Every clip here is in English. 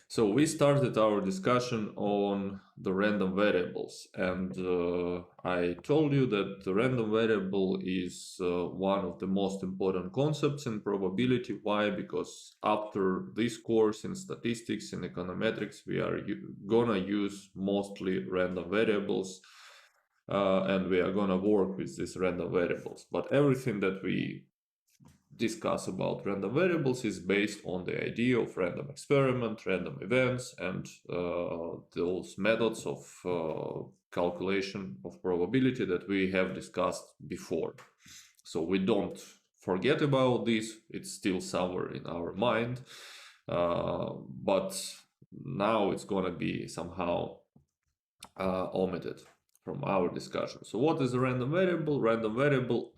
So we started our discussion on the random variables, and I told you that the random variable is one of the most important concepts in probability. Why? Because after this course in statistics and econometrics, we are gonna use mostly random variables, and we are gonna work with these random variables. But everything that we discuss about random variables is based on the idea of random experiment, random events, and those methods of calculation of probability that we have discussed before. So we don't forget about this, it's still somewhere in our mind, but now it's going to be somehow omitted from our discussion. So what is a random variable? Random variable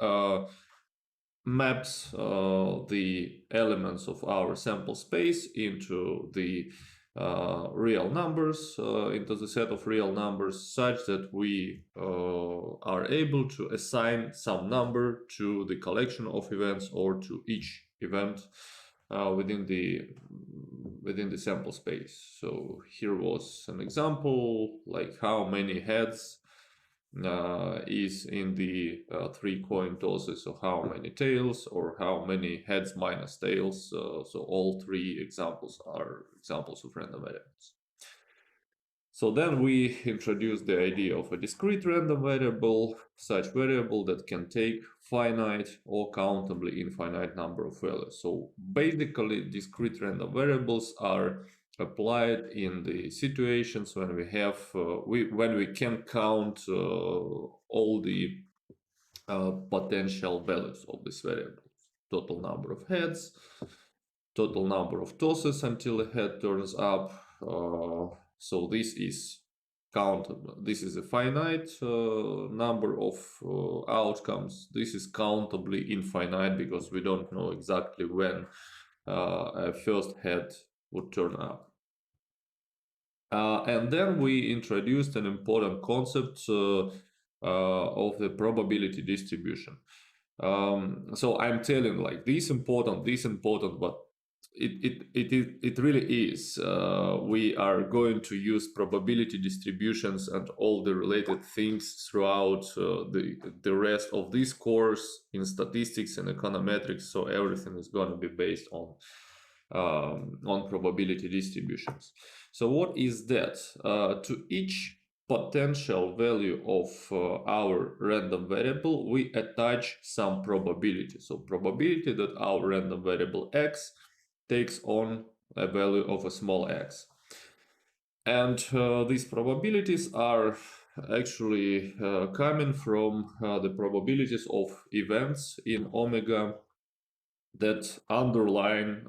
maps the elements of our sample space into the real numbers, into the set of real numbers, such that we are able to assign some number to the collection of events or to each event within the sample space. So here was an example, like how many heads is in the 3 coin tosses, so how many tails, or how many heads minus tails. So all 3 examples are examples of random variables. So then we introduced the idea of a discrete random variable, such variable that can take finite or countably infinite number of values. So basically, discrete random variables are applied in the situations when we have when we can count all the potential values of this variable: total number of heads, total number of tosses until a head turns up. So this is countable. This is a finite number of outcomes. This is countably infinite because we don't know exactly when a first head would turn up. And then we introduced an important concept of the probability distribution. So I'm telling like this important, but it really is. We are going to use probability distributions and all the related things throughout the rest of this course in statistics and econometrics. So everything is going to be based on probability distributions. So what is that? To each potential value of our random variable, we attach some probability. So probability that our random variable x takes on a value of a small x. And these probabilities are actually coming from the probabilities of events in omega that underline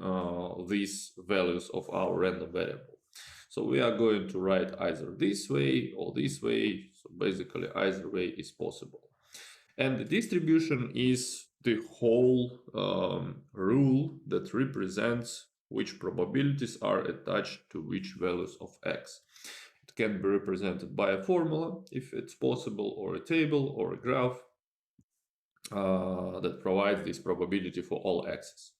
these values of our random variable. So we are going to write either this way or this way. So basically either way is possible. And the distribution is the whole rule that represents which probabilities are attached to which values of x. It can be represented by a formula if it's possible, or a table or a graph that provides this probability for all x's.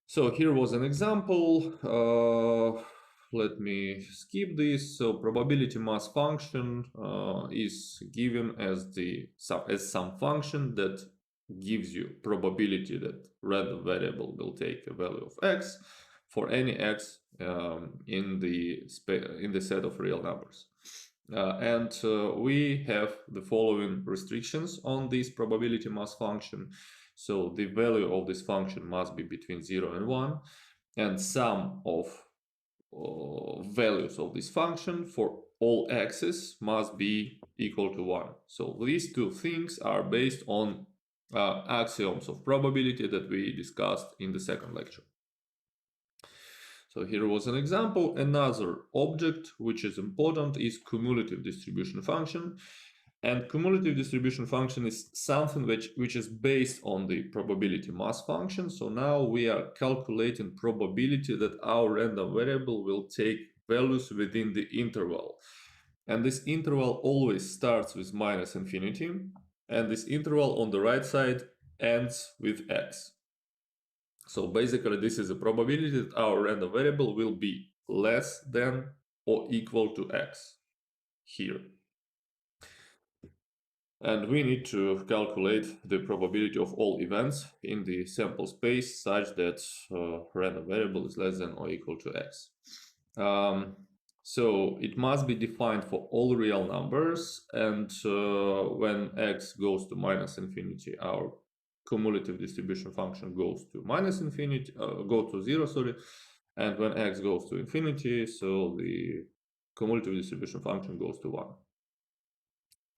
So here was an example. Let me skip this. So probability mass function is given as some function that gives you probability that random variable will take a value of x for any x in the set of real numbers. And we have the following restrictions on this probability mass function. So the value of this function must be between 0 and 1, and sum of values of this function for all x's must be equal to 1. So these two things are based on axioms of probability that we discussed in the second lecture. So here was an example. Another object which is important is cumulative distribution function. And cumulative distribution function is something which is based on the probability mass function. So now we are calculating probability that our random variable will take values within the interval. And this interval always starts with minus infinity. And this interval on the right side ends with x. So basically, this is a probability that our random variable will be less than or equal to x here. And we need to calculate the probability of all events in the sample space such that random variable is less than or equal to x. So it must be defined for all real numbers, and when x goes to minus infinity, our cumulative distribution function goes to minus infinity, go to 0, sorry, and when x goes to infinity, so the cumulative distribution function goes to 1.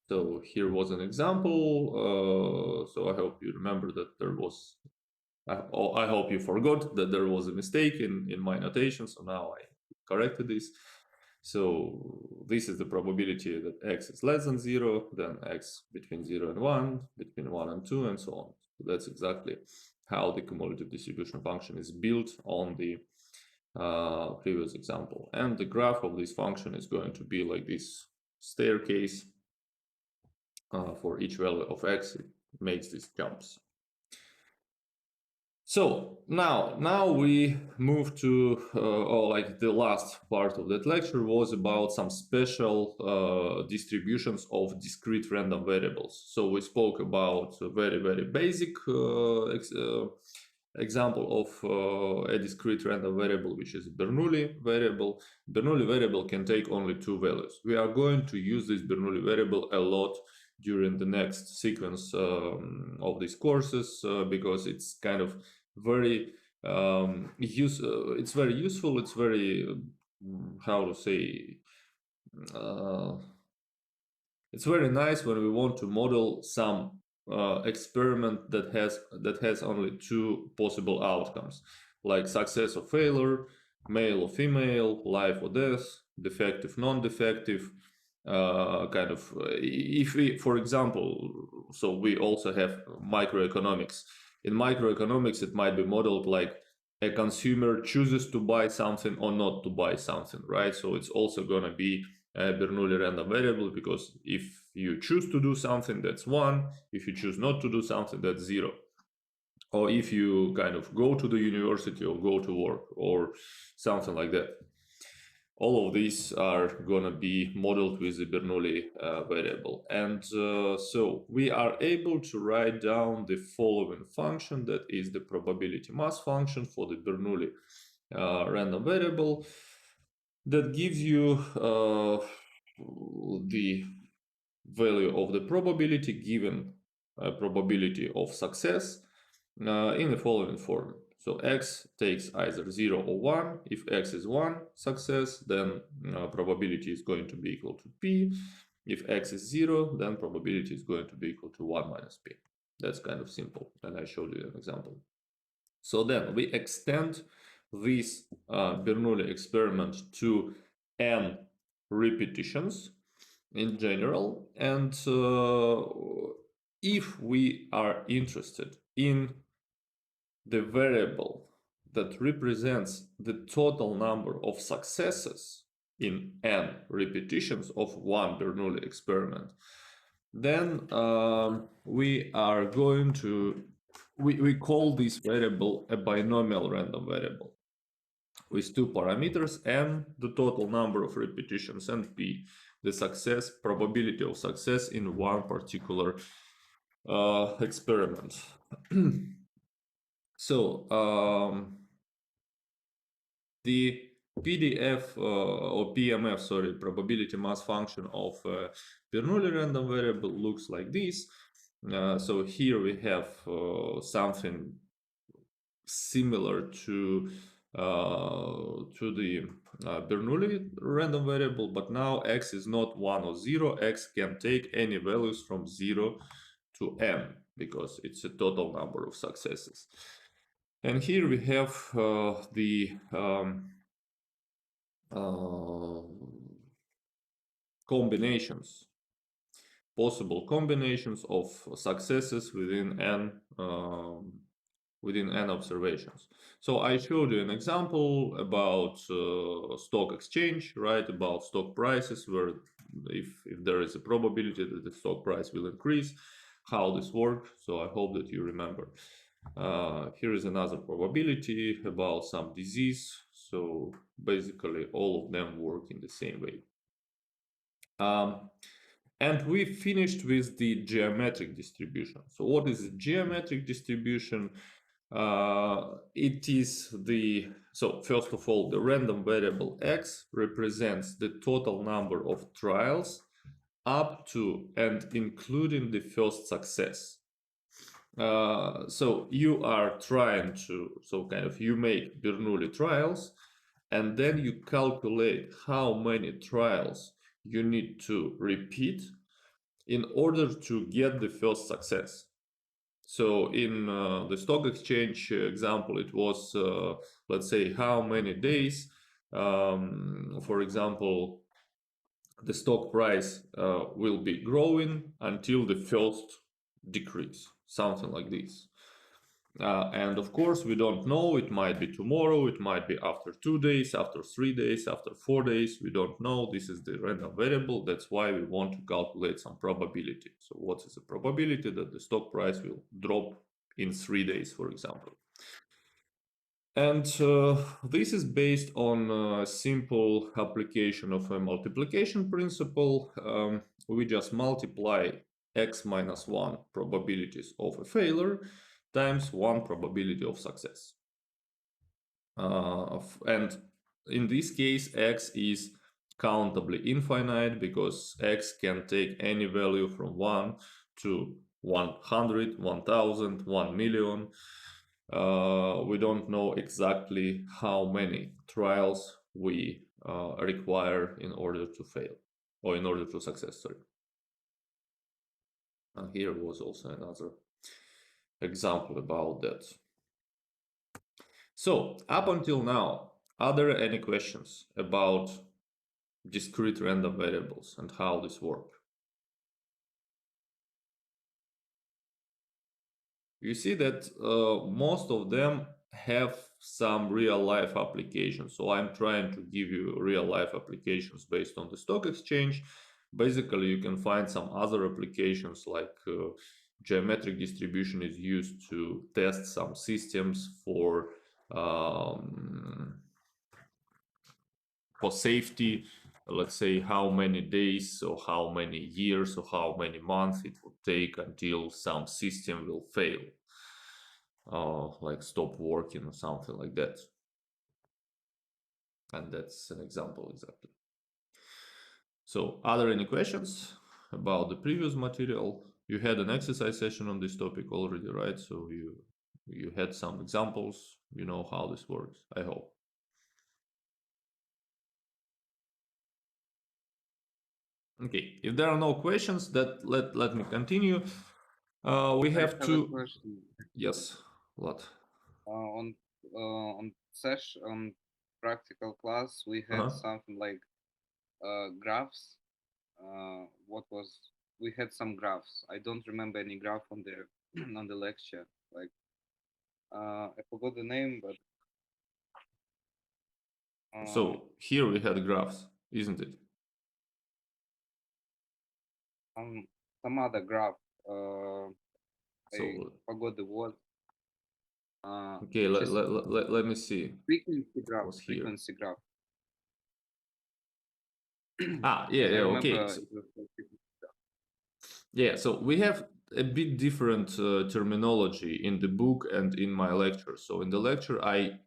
So here was an example. So I hope you remember that there was, I hope you forgot that there was a mistake in my notation. So now I corrected this. So this is the probability that x is less than 0, then x between 0 and 1, between 1 and 2, and so on. So that's exactly how the cumulative distribution function is built on the previous example. And the graph of this function is going to be like this staircase. For each value of x, it makes these jumps. So now we move to, like the last part of that lecture was about some special distributions of discrete random variables. So we spoke about a very basic example of a discrete random variable, which is Bernoulli variable. Bernoulli variable can take only two values. We are going to use this Bernoulli variable a lot during the next sequence of these courses because it's kind of very it's very useful. It's very how to say it's very nice when we want to model some experiment that has only two possible outcomes, like success or failure, male or female, life or death, defective, non-defective. Kind of if we, for example, so we also have microeconomics. In microeconomics, it might be modeled like a consumer chooses to buy something or not to buy something, right? So it's also going to be a Bernoulli random variable, because if you choose to do something, that's 1. If you choose not to do something, that's 0. Or if you kind of go to the university or go to work or something like that. All of these are going to be modeled with the Bernoulli variable. And so we are able to write down the following function, that is the probability mass function for the Bernoulli random variable, that gives you the value of the probability given probability of success in the following form. So x takes either 0 or 1. If x is 1, success, then probability is going to be equal to p. If x is 0, then probability is going to be equal to 1 minus p. That's kind of simple, and I showed you an example. So then we extend this Bernoulli experiment to n repetitions in general, and if we are interested in the variable that represents the total number of successes in n repetitions of one Bernoulli experiment, then we are going to, we call this variable a binomial random variable with two parameters, n, the total number of repetitions, and p, the success probability of success in one particular experiment. So the PDF or PMF, sorry, probability mass function of Bernoulli random variable looks like this. So here we have something similar to the Bernoulli random variable, but now x is not 1 or 0. X can take any values from 0 to n because it's a total number of successes. And here we have the combinations, possible combinations of successes within n observations. So I showed you an example about stock exchange, right? About stock prices, where if there is a probability that the stock price will increase, how this works. So I hope that you remember. Here is another probability about some disease. So basically all of them work in the same way. And we finished with the geometric distribution. So what is a geometric distribution? It is so first of all, the random variable x represents the total number of trials up to and including the first success. So you are trying to, so kind of you make Bernoulli trials, and then you calculate how many trials you need to repeat in order to get the first success. So in the stock exchange example, it was, let's say, how many days, for example, the stock price will be growing until the first decrease, something like this. And of course, we don't know, it might be tomorrow, it might be after 2 days, after 3 days, after 4 days, we don't know. This is the random variable, that's why we want to calculate some probability. So what is the probability that the stock price will drop in 3 days, for example? And this is based on a simple application of a multiplication principle. We just multiply x minus 1 probabilities of a failure times 1 probability of success. And in this case, x is countably infinite because x can take any value from 1 to 100, 1000, 1 million. We don't know exactly how many trials we require in order to fail, or in order to success, sorry. And here was also another example about that. So up until now, are there any questions about discrete random variables and how this works? You see that most of them have some real-life applications. So I'm trying to give you real-life applications based on the stock exchange. Basically, you can find some other applications like geometric distribution is used to test some systems for safety. Let's say how many days or how many years or how many months it would take until some system will fail, like stop working or something like that. And that's an example exactly. So are there any questions about the previous material? You had an exercise session on this topic already, right? So you had some examples, you know how this works, I hope. Okay, if there are no questions, let me continue. We have a question. Yes, what? On session, on practical class, we had something like graphs. We had some graphs. I don't remember any graph on the on the lecture. Like I forgot the name, but so here we had graphs, isn't it? Some other graph. I forgot the word. Okay, let me see. Frequency graph. Frequency graph. Yeah, okay. Yeah, so we have a bit different terminology in the book and in my lecture. So in the lecture, I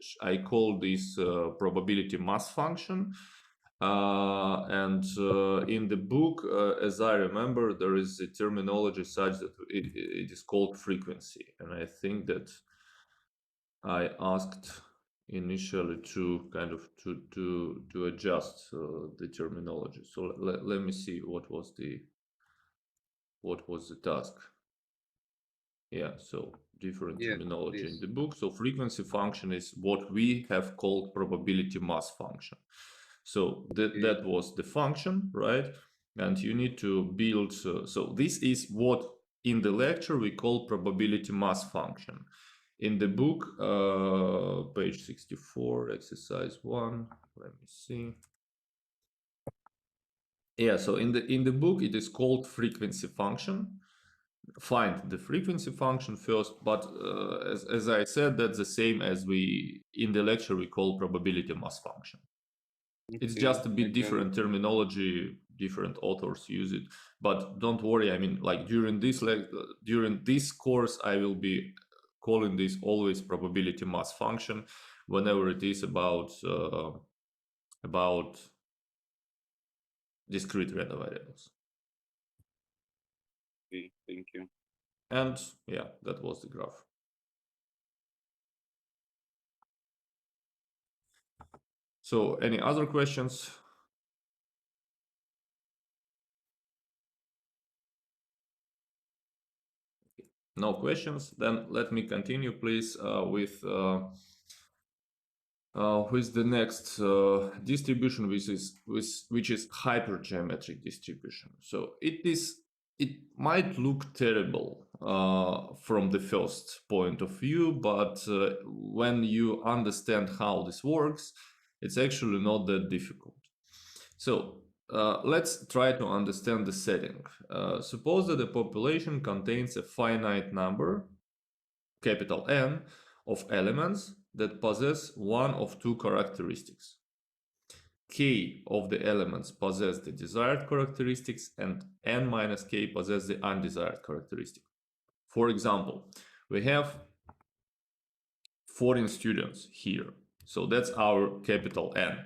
call this probability mass function. And in the book, as I remember, there is a terminology such that it is called frequency. And I think that I asked initially to kind of to adjust the terminology. So let me see what was the task. Yeah, so different terminology in the book. So frequency function is what we have called probability mass function. So that was the function, right? And you need to build, so this is what in the lecture we call probability mass function. In the book, page 64, exercise 1, let me see. Yeah, so in the book it is called frequency function. find the frequency function first, but as I said, that's the same as we in the lecture we call probability mass function. It's Okay, just a I bit get it. different terminology, different authors use it, but don't worry. I mean, like during this course, I will be calling this always probability mass function whenever it is about discrete random variables. Okay, thank you. And yeah, that was the graph. So any other questions? No questions? Then let me continue, please, with the next distribution, which is hypergeometric distribution. So it might look terrible from the first point of view, but when you understand how this works, it's actually not that difficult. So let's try to understand the setting. Suppose that the population contains a finite number, capital N, of elements that possess one of two characteristics. K of the elements possess the desired characteristics and N minus K possess the undesired characteristic. For example, we have foreign students here. So that's our capital N.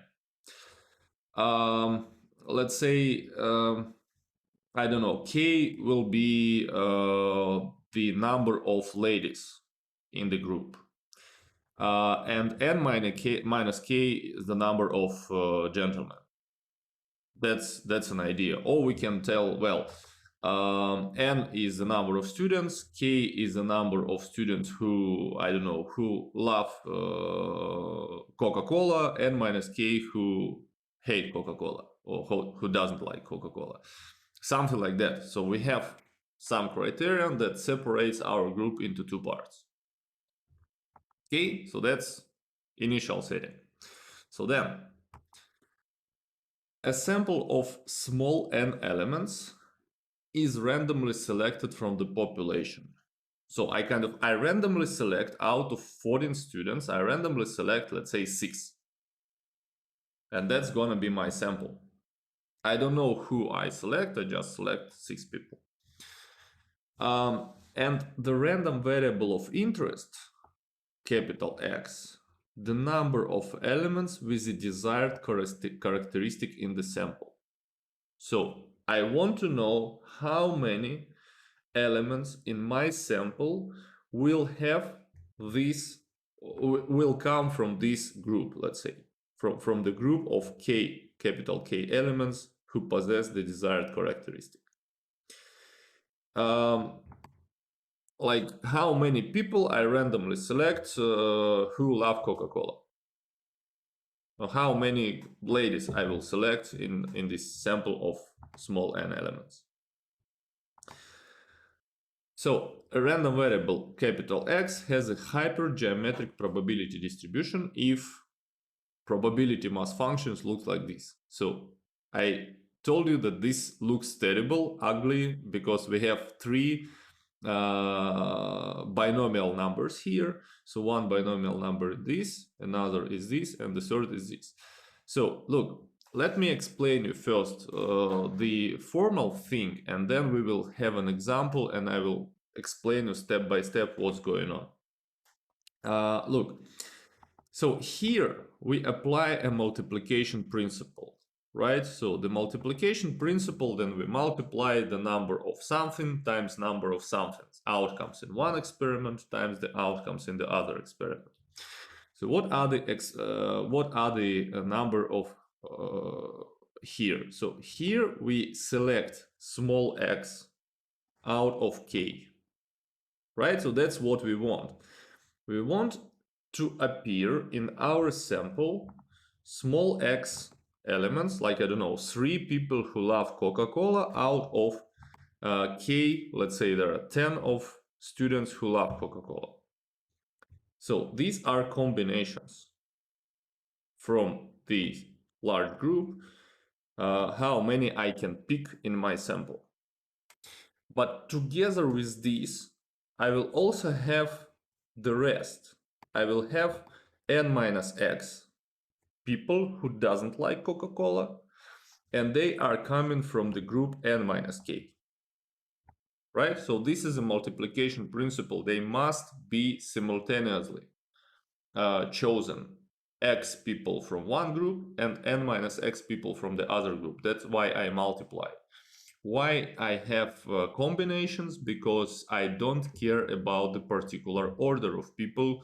Let's say, I don't know, K will be the number of ladies in the group. And N minus K is the number of gentlemen. That's an idea. Or we can tell, well, N is the number of students, K is the number of students who, I don't know, who love Coca-Cola, N minus K who hate Coca-Cola or who doesn't like Coca-Cola. Something like that. So we have some criterion that separates our group into two parts. Okay, so that's initial setting. So then, a sample of small n elements is randomly selected from the population. So I randomly select out of 14 students, I randomly select, let's say 6. And that's gonna be my sample. I don't know who I select, I just select 6 people. And the random variable of interest, capital X, the number of elements with the desired characteristic in the sample. So I want to know how many elements in my sample will have this, will come from this group, let's say, from the group of K, capital K elements who possess the desired characteristic. Like how many people I randomly select who love Coca-Cola. Or how many ladies I will select in this sample of small n elements. So a random variable capital X has a hypergeometric probability distribution if probability mass functions look like this. So I told you that this looks terrible, ugly, because we have 3 binomial numbers here. So one binomial number is this, another is this, and the third is this. So look, let me explain you first the formal thing, and then we will have an example and I will explain you step by step what's going on. Look, so here we apply a multiplication principle, right? So the multiplication principle, then we multiply the number of something times number of somethings, outcomes in one experiment times the outcomes in the other experiment. So what are the number of here? So here we select small x out of k, right? So that's what we want. We want to appear in our sample small x elements, like, I don't know, 3 people who love Coca-Cola out of k, let's say there are 10 of students who love Coca-Cola. So these are combinations from the large group, how many I can pick in my sample. But together with this, I will also have the rest. I will have n minus x people who doesn't like Coca-Cola, and they are coming from the group n minus k. Right? So this is a multiplication principle. They must be simultaneously chosen x people from one group and n minus x people from the other group. That's why I multiply. Why I have combinations? Because I don't care about the particular order of people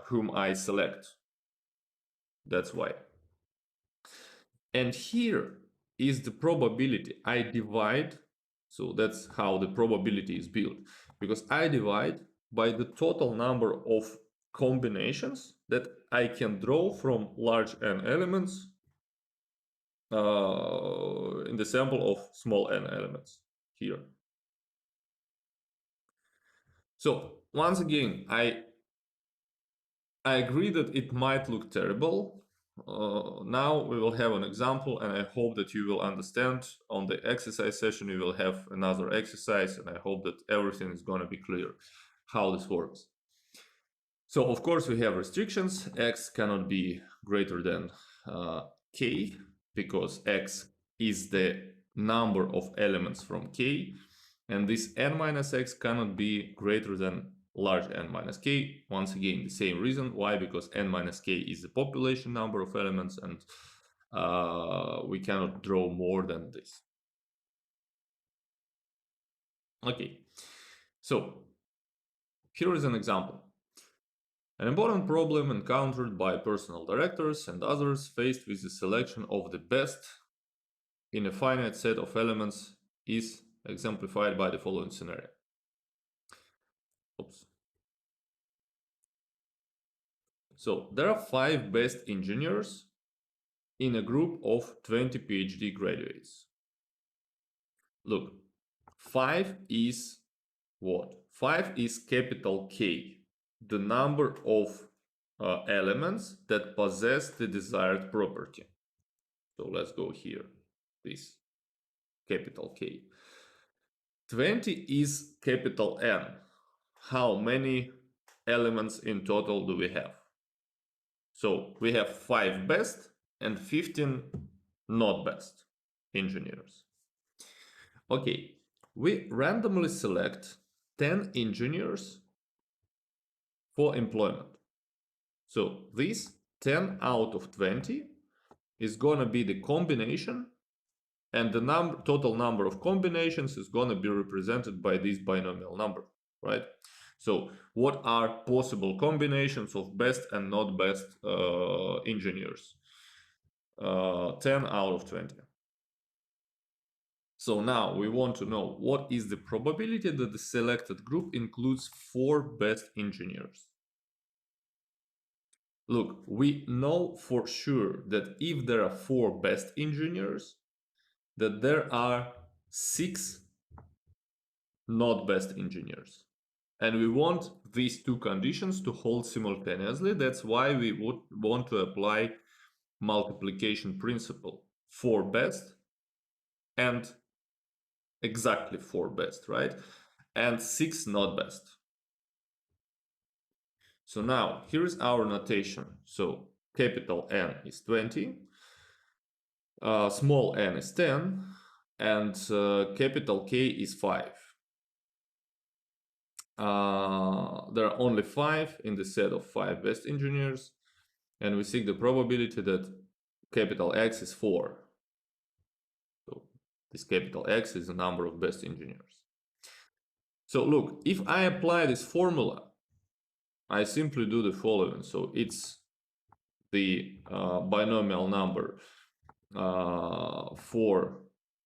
whom I select. That's why. And here is the probability. I divide, so that's how the probability is built, because I divide by the total number of combinations that I can draw from large n elements in the sample of small n elements here. So once again, I agree that it might look terrible. Now we will have an example, and I hope that you will understand. On the exercise session, we will have another exercise, and I hope that everything is going to be clear how this works. So of course we have restrictions. X cannot be greater than k, because x is the number of elements from k, and this n minus x cannot be greater than large n minus k. Once again, the same reason. Why? Because n minus k is the population number of elements, and we cannot draw more than this. Okay, so here is an example. An important problem encountered by personnel directors and others faced with the selection of the best in a finite set of elements is exemplified by the following scenario. Oops. So there are 5 best engineers in a group of 20 PhD graduates. Look, 5 is what? 5 is capital K, the number of elements that possess the desired property. So let's go here, this capital K. 20 is capital N. How many elements in total do we have? So we have 5 best and 15 not best engineers. Okay, we randomly select 10 engineers for employment. So this 10 out of 20 is gonna be the combination, and the total number of combinations is gonna be represented by this binomial number, right? So what are possible combinations of best and not best engineers? 10 out of 20. So now we want to know what is the probability that the selected group includes 4 best engineers. Look, we know for sure that if there are 4 best engineers, that there are 6 not best engineers. And we want these two conditions to hold simultaneously. That's why we would want to apply multiplication principle. 4 best and exactly 4 best, right? And 6 not best. So now here's our notation. So capital N is 20, small n is 10, and capital K is 5. There are only 5 in the set of 5 best engineers, and we seek the probability that capital X is 4. So this capital X is the number of best engineers. So look, if I apply this formula, I simply do the following. So it's the binomial number for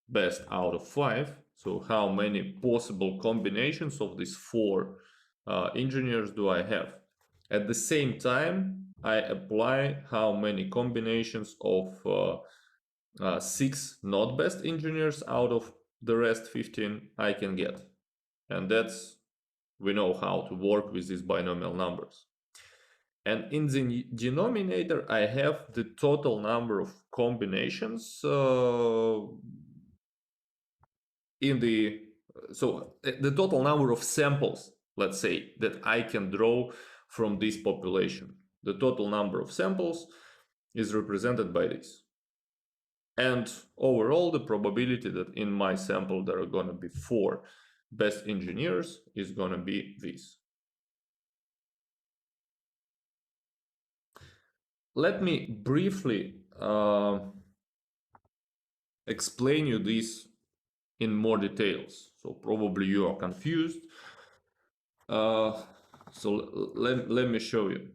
best out of 5. So how many possible combinations of these 4 engineers do I have? At the same time, I apply how many combinations of 6 not best engineers out of the rest 15 I can get. And that's, we know how to work with these binomial numbers. And in the denominator, I have the total number of combinations in the the total number of samples, let's say, that I can draw from this population. The total number of samples is represented by this. And overall, the probability that in my sample there are going to be 4 best engineers is going to be this. Let me briefly explain you this in more details. So probably you are confused. So let me show you.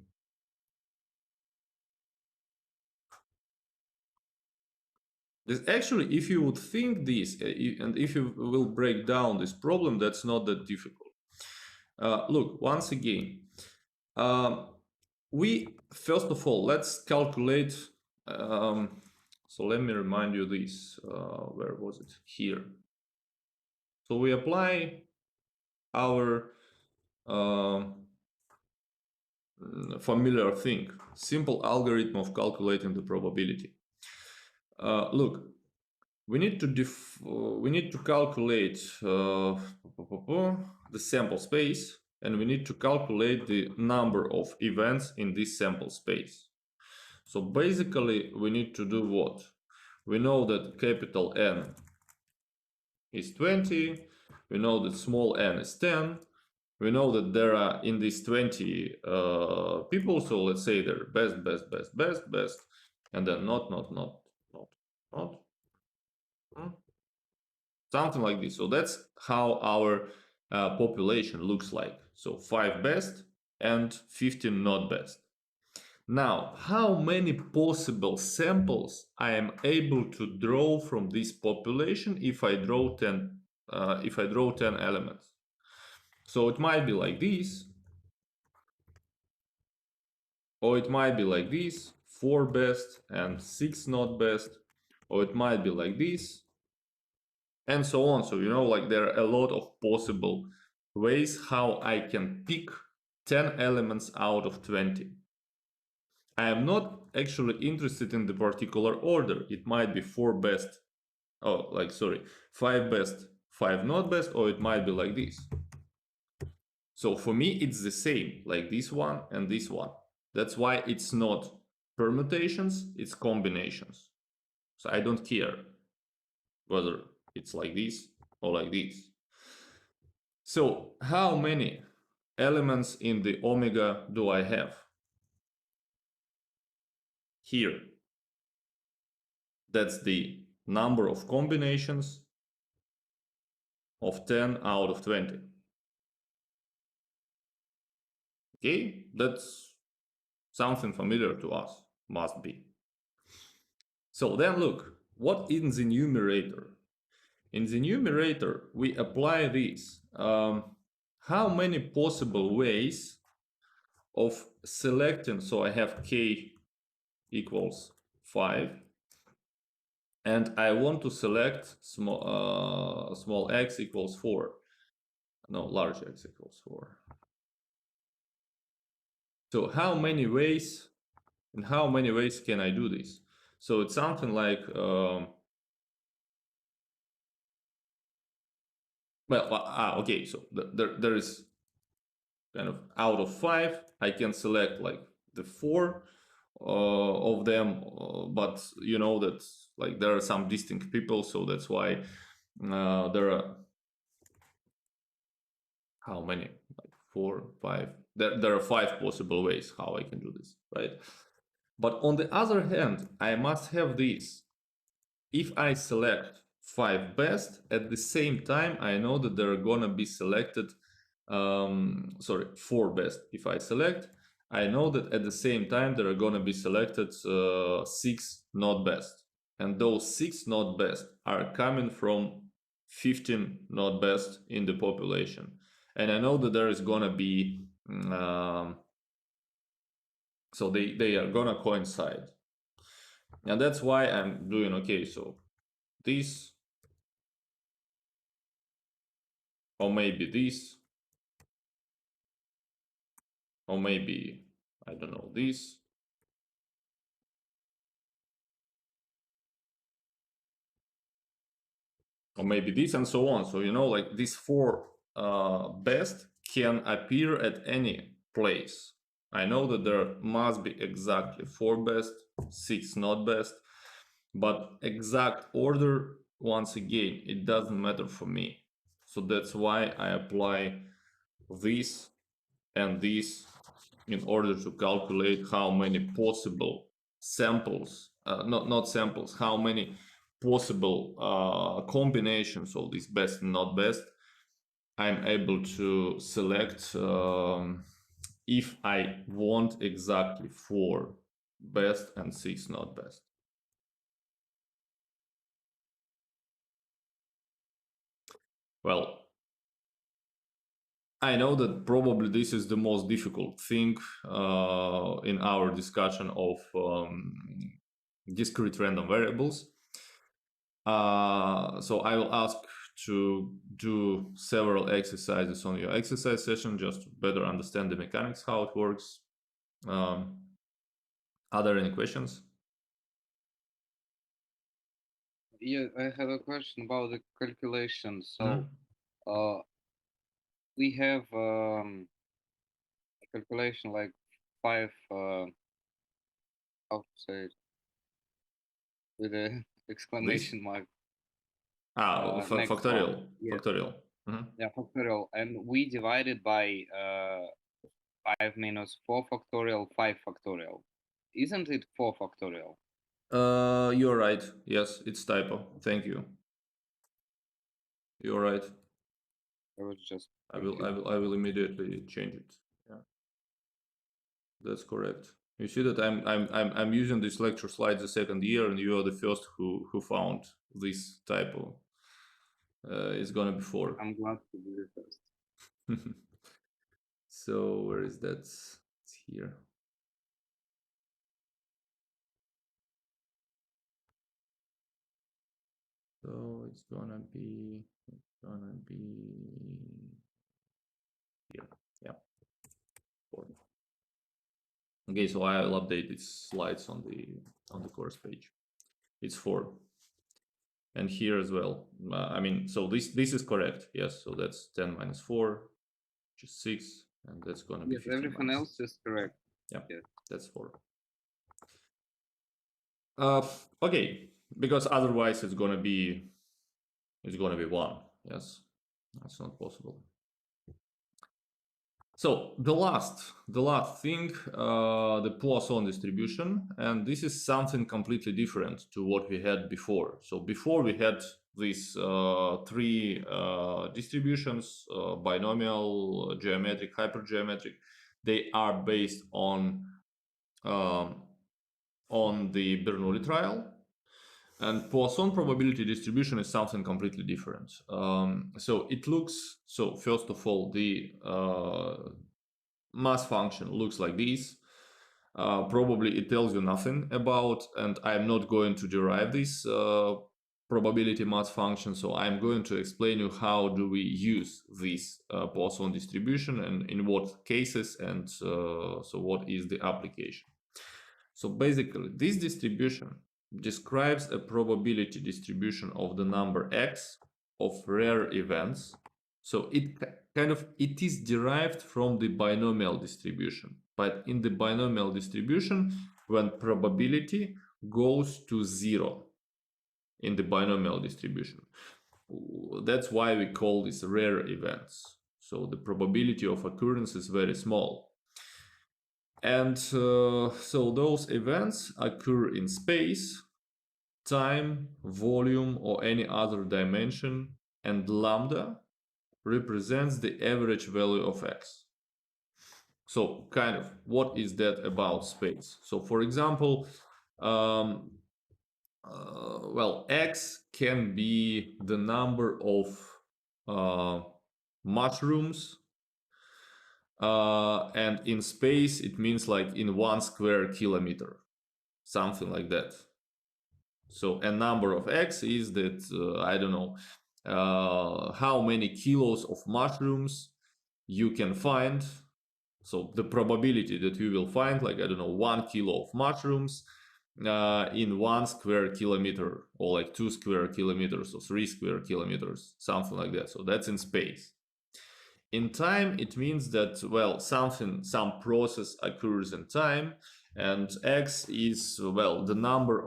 This actually, if you would think this, and if you will break down this problem, that's not that difficult. Look, once again, we first of all, let's calculate. So let me remind you this. Where was it? Here. So we apply our familiar thing, simple algorithm of calculating the probability. Look, we need to calculate the sample space, and we need to calculate the number of events in this sample space. So basically, we need to do what? We know that capital N is 20. We know that small n is 10. We know that there are in these 20 people, so let's say they're best, and then not, something like this. So that's how our population looks like. So 5 best and 15 not best. Now, how many possible samples I am able to draw from this population if I draw 10 elements? So it might be like this, or it might be like this, 4 best and 6 not best, or it might be like this, and so on. So, you know, like there are a lot of possible ways how I can pick 10 elements out of 20. I am not actually interested in the particular order. It might be 4 best, 5 best, 5 not best, or it might be like this. So for me, it's the same, like this one and this one. That's why it's not permutations, it's combinations. So I don't care whether it's like this or like this. So how many elements in the omega do I have? Here. That's the number of combinations of 10 out of 20. Okay, that's something familiar to us, must be. So then look, what in the numerator? In the numerator, we apply this. How many possible ways of selecting, so I have k equals 5, and I want to select small x equals 4. No, large x equals 4. So how many ways, in how many ways can I do this? So it's something like, okay, so there is kind of out of 5, I can select like the 4 of them, but you know that like there are some distinct people, so that's why there are, how many? Like 4, 5. There are 5 possible ways how I can do this, right? But on the other hand, I must have this. If I select 5 best, at the same time, I know that there are gonna be selected, 4 best. If I select, I know that at the same time there are gonna be selected 6 not best. And those 6 not best are coming from 15 not best in the population. And I know that there is gonna be, so they are gonna coincide. And that's why I'm doing, okay, so this, or maybe this, or maybe, I don't know, this. or maybe this, and so on. So, you know, like these four best can appear at any place. I know that there must be exactly 4 best, 6 not best, but exact order, once again, it doesn't matter for me. So that's why I apply this and this in order to calculate how many possible samples, not samples, how many possible combinations of this best and not best I'm able to select if I want exactly 4 best and 6 not best. Well, I know that probably this is the most difficult thing in our discussion of discrete random variables. So I will ask to do several exercises on your exercise session just to better understand the mechanics, how it works. Are there any questions? Yeah, I have a question about the calculation. So we have a calculation like 5, how to say it, with a This? exclamation mark next Factorial. one. Yes. Factorial. Yeah, factorial. And we divided by 5 minus 4 factorial, 5 factorial. Isn't it 4 factorial? You're right. Yes, it's typo. Thank you. You're right. I was just I will immediately change it. Yeah, that's correct. You see that I'm using this lecture slide the second year, and you are the first who found this typo. It's gonna be 4. I'm glad to be the first. So where is that? It's here. So it's gonna be here. Yeah. 4. Okay, so I'll update these slides on the course page. It's 4. And here as well. I mean, so this is correct. Yes, so that's 10 minus 4, which is 6, and that's gonna be 15 everything minus else is correct. Yeah, yes. That's 4. Okay, because otherwise it's gonna be 1. Yes, that's not possible. So the last thing, the Poisson distribution, and this is something completely different to what we had before. So before we had these 3 distributions: binomial, geometric, hypergeometric. They are based on the Bernoulli trial. And Poisson probability distribution is something completely different. So it looks, so first of all, the mass function looks like this. Probably it tells you nothing about, and I'm not going to derive this probability mass function. So I'm going to explain you how do we use this Poisson distribution and in what cases, and so what is the application. So basically, this distribution describes a probability distribution of the number x of rare events. So it is derived from the binomial distribution. But in the binomial distribution, when probability goes to 0 in the binomial distribution, that's why we call this rare events. So the probability of occurrence is very small. And so those events occur in space, time, volume, or any other dimension, and lambda represents the average value of x. So kind of, what is that about space? So for example, well, x can be the number of mushrooms, and in space it means like in 1 square kilometer, something like that. So a number of x is that I don't know how many kilos of mushrooms you can find. So the probability that you will find, like, I don't know, 1 kilo of mushrooms in 1 square kilometer, or like 2 square kilometers, or 3 square kilometers, something like that. So that's in space. In time, it means that, well, some process occurs in time, and x is, well, the number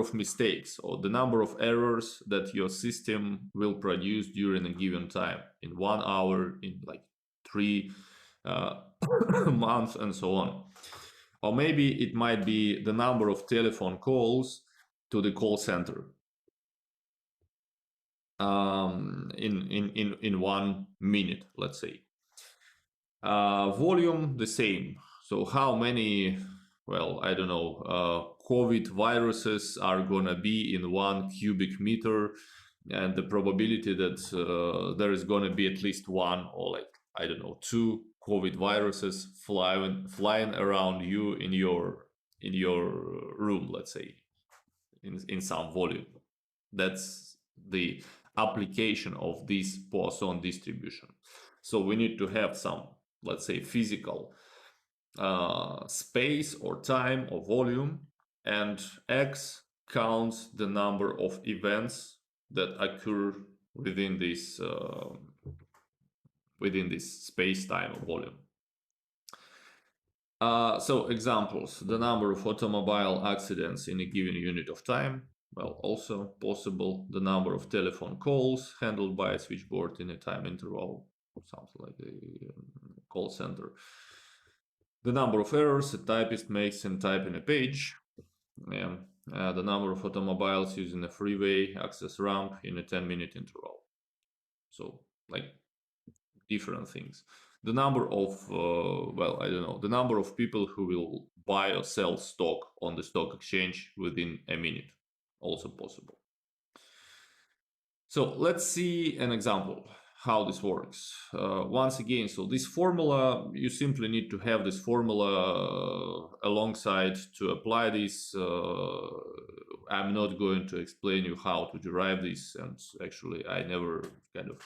of mistakes, or the number of errors that your system will produce during a given time, in 1 hour, in like 3 months, and so on. Or maybe it might be the number of telephone calls to the call center in 1 minute, let's say. Volume, the same. So how many, well, I don't know, COVID viruses are gonna be in 1 cubic meter, and the probability that there is gonna be at least 1, or like, I don't know, 2 COVID viruses flying around you in your room, let's say, in some volume. That's the application of this Poisson distribution. So we need to have some, let's say, physical space or time or volume, and x counts the number of events that occur within this space-time or volume. So examples: the number of automobile accidents in a given unit of time. Well, also possible. The number of telephone calls handled by a switchboard in a time interval, something like a call center. The number of errors a typist makes in typing a page. Yeah. The number of automobiles using a freeway access ramp in a 10-minute interval. So, like, different things. The number of, well, I don't know, the number of people who will buy or sell stock on the stock exchange within a minute. Also possible. So let's see an example how this works. Once again, so this formula, you simply need to have this formula alongside to apply this. I'm not going to explain you how to derive this, and actually I never kind of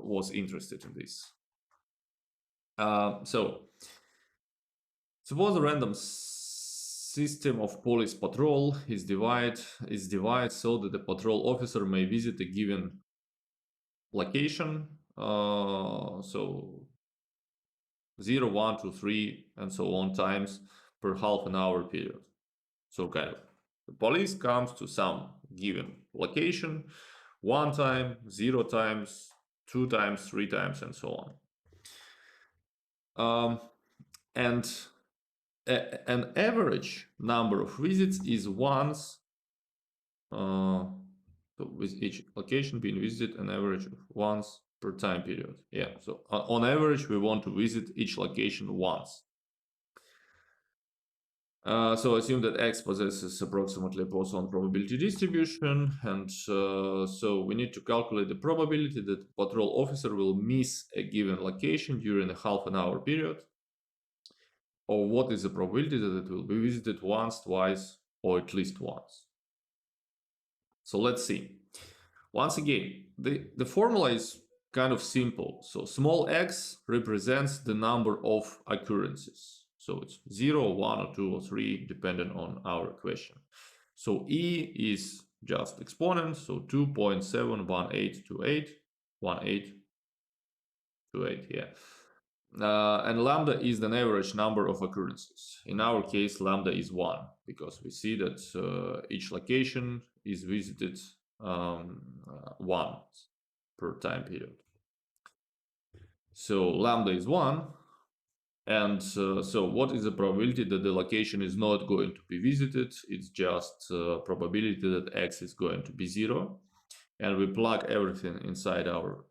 was interested in this. So suppose a random system of police patrol is divided so that the patrol officer may visit a given location, so 0, 1, 2, 3, and so on times per half an hour period. So kind of the police comes to some given location 1 time, 0 times, 2 times, 3 times, and so on. And an average number of visits is once, so with each location being visited, an average of once per time period. Yeah, so on average, we want to visit each location once. So assume that x possesses approximately a Poisson probability distribution, and so we need to calculate the probability that the patrol officer will miss a given location during a half an hour period, or what is the probability that it will be visited once, twice, or at least once. So let's see. Once again, the formula is kind of simple. So small x represents the number of occurrences. So it's 0, 1, or 2, or 3, depending on our question. So e is just exponent, so 2.71828, 1828, yeah. And lambda is the average number of occurrences. In our case, lambda is 1, because we see that each location is visited once per time period. So lambda is 1, and so what is the probability that the location is not going to be visited? It's just probability that x is going to be 0, and we plug everything inside our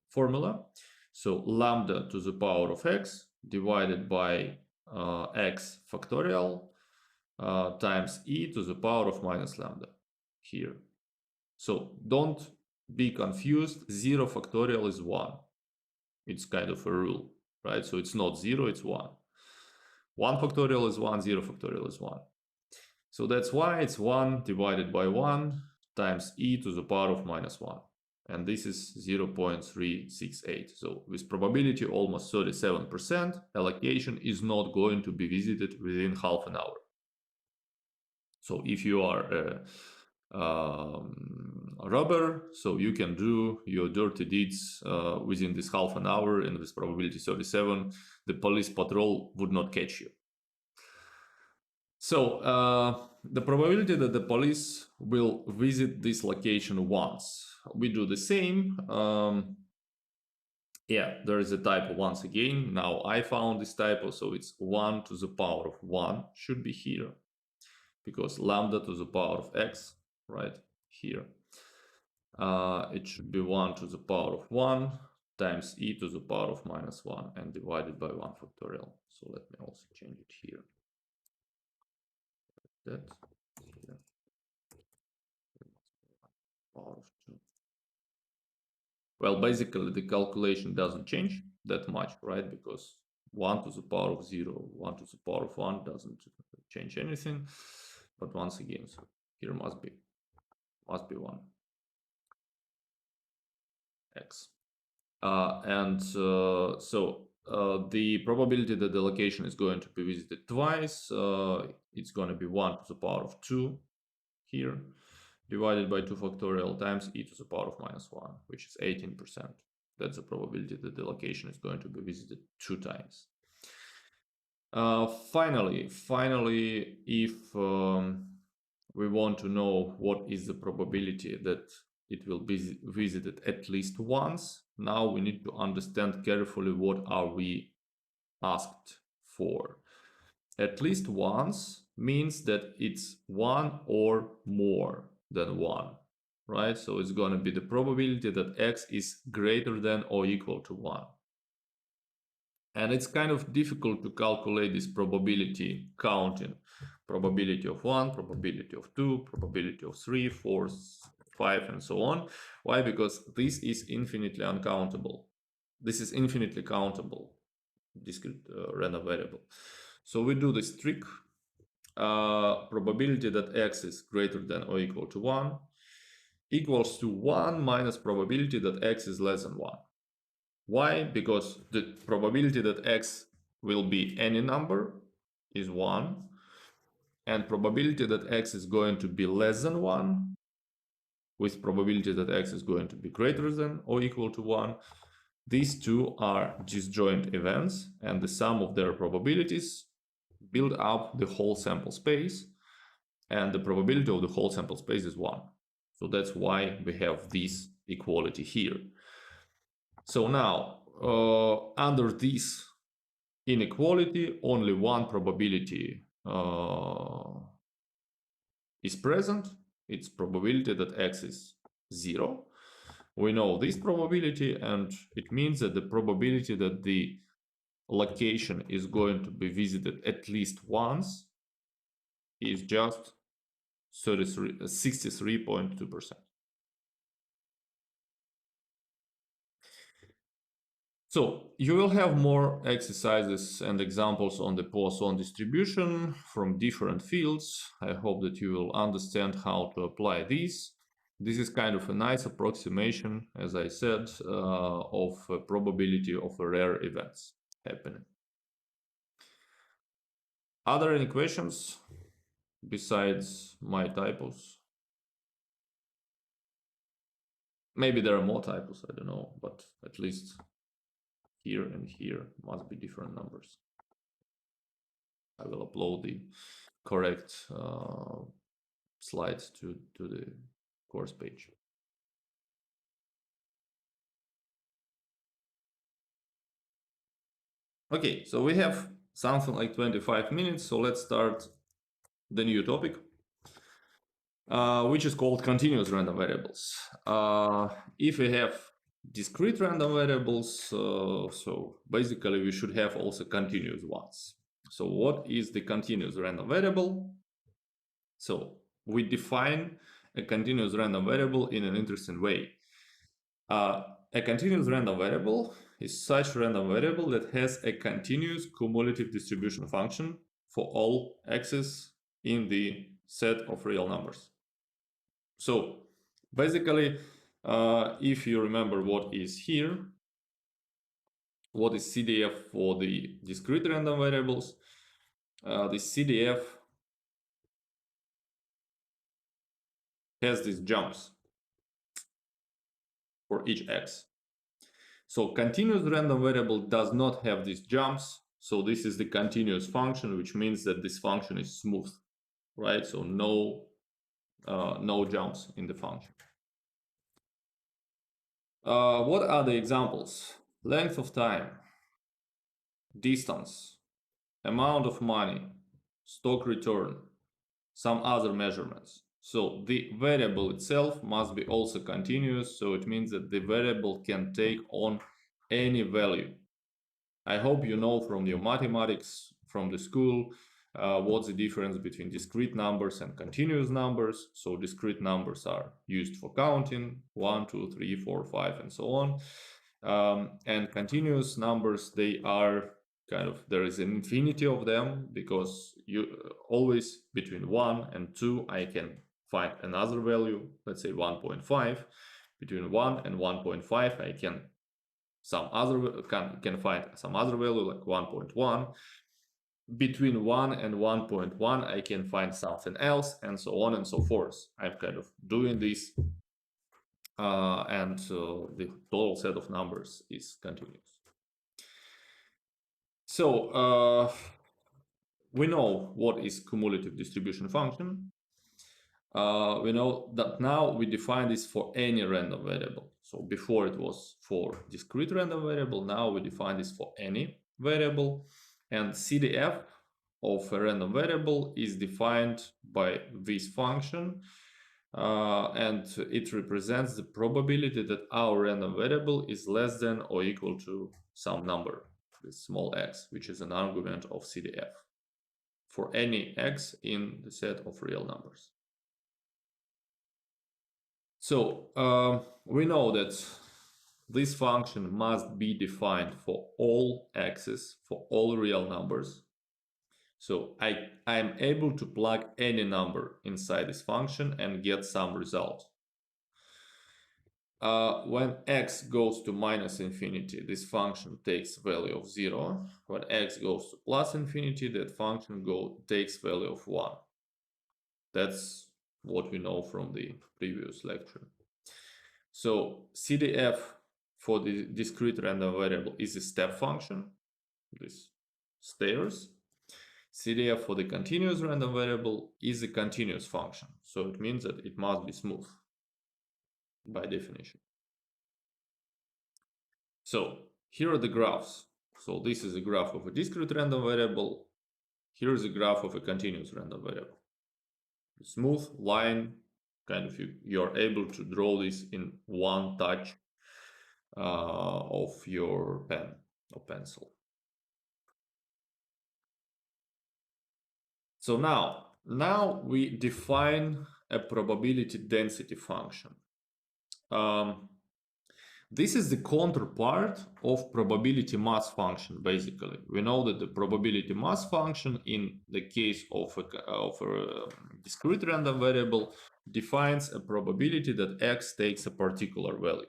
formula. So lambda to the power of x divided by x factorial times e to the power of minus lambda here. So don't be confused, 0 factorial is 1. It's kind of a rule, right? So it's not 0, it's 1. 1 factorial is 1, 0 factorial is 1. So that's why it's 1 divided by 1 times e to the power of minus 1. and this is 0.368. So with probability almost 37%, allocation is not going to be visited within half an hour. So if you are a robber, so you can do your dirty deeds within this half an hour, and with probability 37, the police patrol would not catch you. So the probability that the police will visit this location once, we do the same. Yeah, there is a typo once again. Now I found this typo, so it's 1 to the power of 1 should be here, because lambda to the power of x, right here, it should be 1 to the power of 1 times e to the power of minus 1 and divided by 1 factorial. So let me also change it here. That here, power of 2. Well, basically the calculation doesn't change that much, right? Because 1 to the power of 0, 1 to the power of 1 doesn't change anything. But once again, so here must be 1 x. The probability that the location is going to be visited twice, it's going to be 1 to the power of 2 here, divided by 2 factorial times e to the power of minus 1, which is 18%. That's the probability that the location is going to be visited 2 times. Finally, if we want to know what is the probability that it will be visited at least once, now we need to understand carefully what are we asked for. At least once means that it's 1 or more than 1, right? So it's going to be the probability that x is greater than or equal to 1. And it's kind of difficult to calculate this probability counting. Probability of 1, probability of 2, probability of 3, 4, 5, and so on. Why? Because this is infinitely uncountable. This is infinitely countable, discrete random variable. So we do this trick. Probability that x is greater than or equal to 1 equals to 1 minus probability that x is less than 1. Why? Because the probability that x will be any number is 1, and probability that x is going to be less than 1 with probability that x is going to be greater than or equal to 1, these two are disjoint events, and the sum of their probabilities build up the whole sample space, and the probability of the whole sample space is 1. So that's why we have this equality here. So now, under this inequality, only one probability is present. It's probability that x is 0. We know this probability, and it means that the probability that the location is going to be visited at least once is just 63.2%. So you will have more exercises and examples on the Poisson distribution from different fields. I hope that you will understand how to apply these. This is kind of a nice approximation, as I said, of a probability of rare events happening. Are there any questions besides my typos? Maybe there are more typos, I don't know, but at least here and here must be different numbers. I will upload the correct slides to the course page. Okay, so we have something like 25 minutes, so let's start the new topic, which is called continuous random variables. If we have discrete random variables, so basically we should have also continuous ones. So what is the continuous random variable? So we define a continuous random variable in an interesting way. A continuous random variable is such random variable that has a continuous cumulative distribution function for all x's in the set of real numbers. So basically, If you remember what is here, what is CDF for the discrete random variables, the CDF has these jumps for each x. So continuous random variable does not have these jumps. So this is the continuous function, which means that this function is smooth, right? So no jumps in the function. What are the examples? Length of time, distance, amount of money, stock return, some other measurements. So the variable itself must be also continuous, so it means that the variable can take on any value. I hope you know from your mathematics from the school what's the difference between discrete numbers and continuous numbers. So discrete numbers are used for counting 1, 2, 3, 4, 5, and so on. And continuous numbers, they are there is an infinity of them, because you always between 1 and 2 I can find another value, let's say 1.5. Between 1 and 1.5 I can find some other value like 1.1. Between 1 and 1.1 I can find something else, and so on and so forth. I'm doing this, and the total set of numbers is continuous. So we know what is cumulative distribution function. We know that now we define this for any random variable. So before it was for discrete random variable, now we define this for any variable. And CDF of a random variable is defined by this function, and it represents the probability that our random variable is less than or equal to some number, this small x, which is an argument of CDF for any x in the set of real numbers. So we know that this function must be defined for all x's, for all real numbers. So I am able to plug any number inside this function and get some result. When x goes to minus infinity, this function takes value of 0. When x goes to plus infinity, that function takes value of 1. That's what we know from the previous lecture. So CDF for the discrete random variable is a step function, this stairs. CDF for the continuous random variable is a continuous function, so it means that it must be smooth by definition. So here are the graphs. So this is a graph of a discrete random variable. Here is a graph of a continuous random variable. The smooth line, you're able to draw this in one touch of your pen or pencil. So now we define a probability density function. This is the counterpart of probability mass function. Basically, we know that the probability mass function in the case of a discrete random variable defines a probability that x takes a particular value.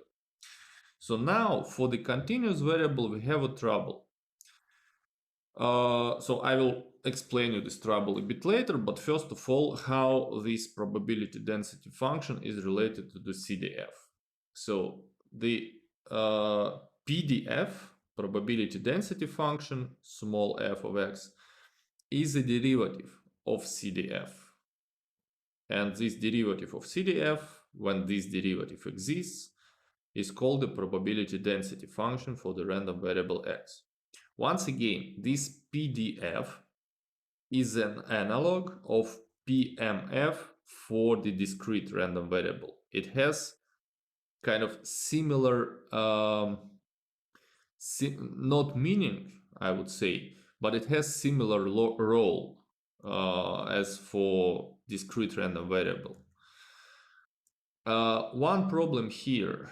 So now for the continuous variable we have a trouble. So I will explain you this trouble a bit later, but first of all, how this probability density function is related to the CDF. So the PDF, probability density function, small f of x, is a derivative of CDF. And this derivative of CDF, when this derivative exists, is called the probability density function for the random variable x. Once again, this PDF is an analog of PMF for the discrete random variable. It has similar, not meaning, I would say, but it has similar role as for discrete random variable. One problem here,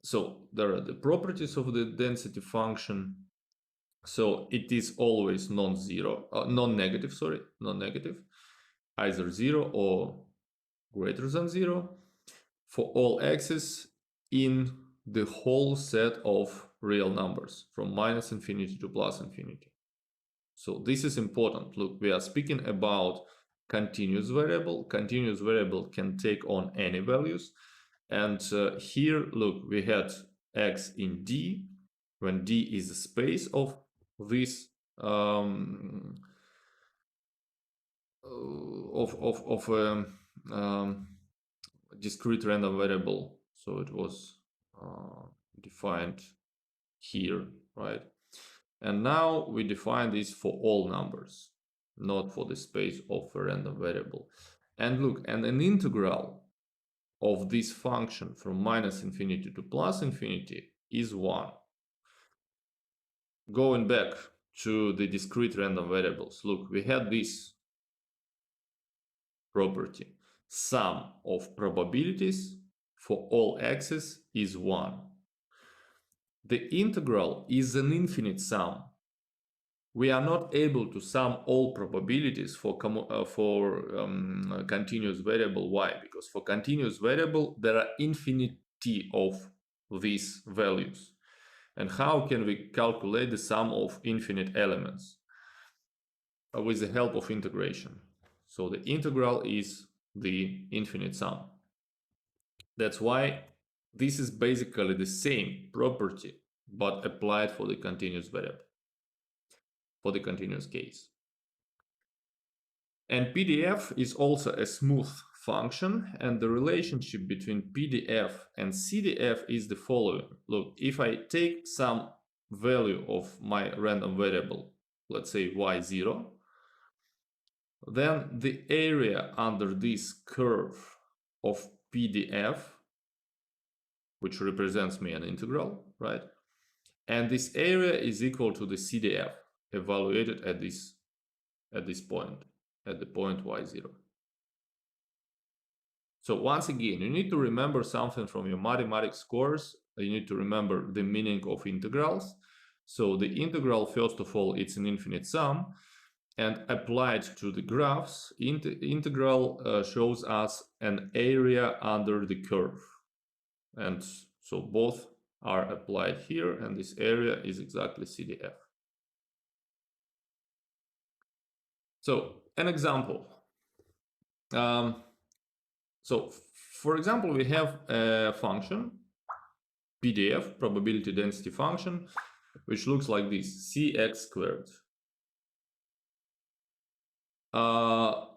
so there are the properties of the density function. So it is always non-negative, either 0 or greater than 0. for all x's in the whole set of real numbers from minus infinity to plus infinity. So this is important. Look, we are speaking about continuous variable. Continuous variable can take on any values. And here, look, we had x in D, when D is the space of this discrete random variable. So it was defined here, right? And now we define this for all numbers, not for the space of a random variable. And look, and an integral of this function from minus infinity to plus infinity is 1. Going back to the discrete random variables, look, we had this property. Sum of probabilities for all x's is 1. The integral is an infinite sum. We are not able to sum all probabilities for continuous variable y, because for continuous variable there are infinity of these values. And how can we calculate the sum of infinite elements? With the help of integration. So the integral is the infinite sum. That's why this is basically the same property, but applied for the continuous variable, for the continuous case. And PDF is also a smooth function, and the relationship between PDF and CDF is the following. Look, if I take some value of my random variable, let's say y0, then the area under this curve of PDF, which represents me an integral, right? And this area is equal to the CDF evaluated at this point, at the point y0. So once again, you need to remember something from your mathematics course. You need to remember the meaning of integrals. So the integral, first of all, it's an infinite sum. And applied to the graphs, integral shows us an area under the curve. And so both are applied here, and this area is exactly CDF. So an example. So for example, we have a function, PDF, probability density function, which looks like this, cx squared.